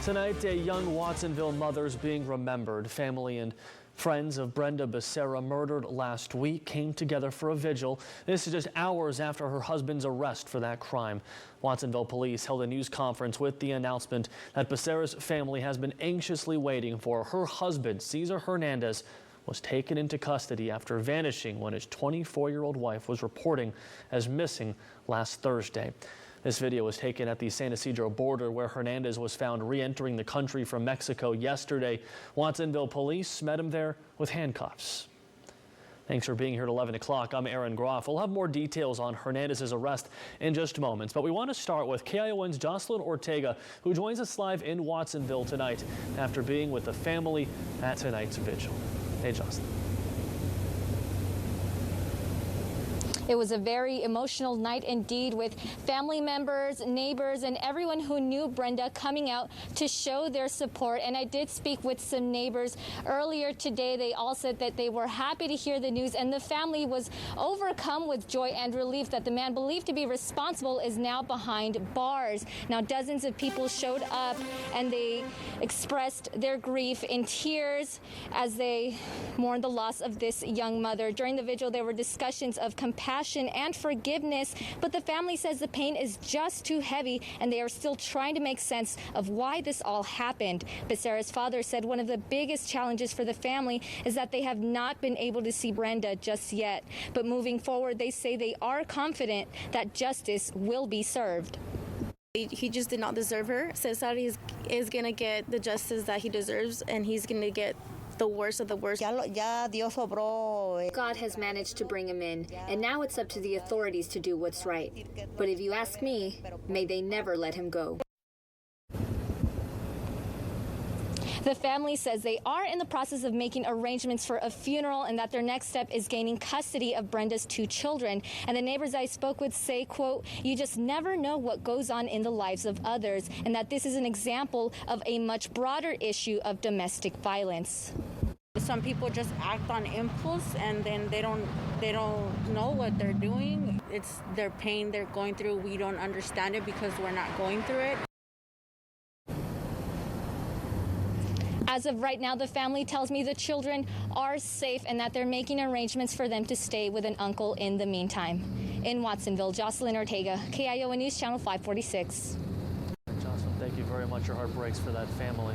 Tonight, a young Watsonville mother is being remembered. Family and friends of Brenda Becerra, murdered last week, came together for a vigil. This is just hours after her husband's arrest for that crime. Watsonville police held a news conference with the announcement that Becerra's family has been anxiously waiting for. Her husband, Cesar Hernandez, was taken into custody after vanishing when his 24-year-old wife was reporting as missing last Thursday. This video was taken at the San Ysidro border, where Hernandez was found re-entering the country from Mexico yesterday. Watsonville police met him there with handcuffs. Thanks for being here at 11 o'clock. I'm Aaron Groff. We'll have more details on Hernandez's arrest in just moments, but we want to start with KION's Jocelyn Ortega, who joins us live in Watsonville tonight after being with the family at tonight's vigil. Hey, Jocelyn. It was a very emotional night indeed, with family members, neighbors, and everyone who knew Brenda coming out to show their support. And I did speak with some neighbors earlier today. They all said that they were happy to hear the news, and the family was overcome with joy and relief that the man believed to be responsible is now behind bars. Now, dozens of people showed up, and they expressed their grief in tears as they mourned the loss of this young mother. During the vigil, there were discussions of compassion and forgiveness, but the family says the pain is just too heavy, and they are still trying to make sense of why this all happened. Becerra's father said one of the biggest challenges for the family is that they have not been able to see Brenda just yet. But moving forward, they say they are confident that justice will be served. He just did not deserve her. Cesar is going to get the justice that he deserves, and he's going to get the worst of the worst. God has managed to bring him in, and now it's up to the authorities to do what's right. But if you ask me, may they never let him go. The family says they are in the process of making arrangements for a funeral, and that their next step is gaining custody of Brenda's 2 children. And the neighbors I spoke with say, quote, "You just never know what goes on in the lives of others," and that this is an example of a much broader issue of domestic violence. Some people just act on impulse, and then they don't know what they're doing. It's their pain they're going through. We don't understand it because we're not going through it. As of right now, the family tells me the children are safe and that they're making arrangements for them to stay with an uncle in the meantime. In Watsonville, Jocelyn Ortega, KION News Channel 546. Jocelyn, thank you very much. Your heart breaks for that family.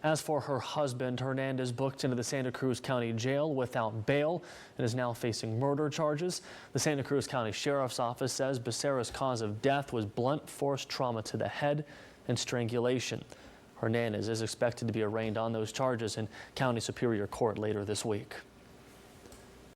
As for her husband, Hernandez booked into the Santa Cruz County Jail without bail and is now facing murder charges. The Santa Cruz County Sheriff's Office says Becerra's cause of death was blunt force trauma to the head and strangulation. Hernandez is expected to be arraigned on those charges in County Superior Court later this week.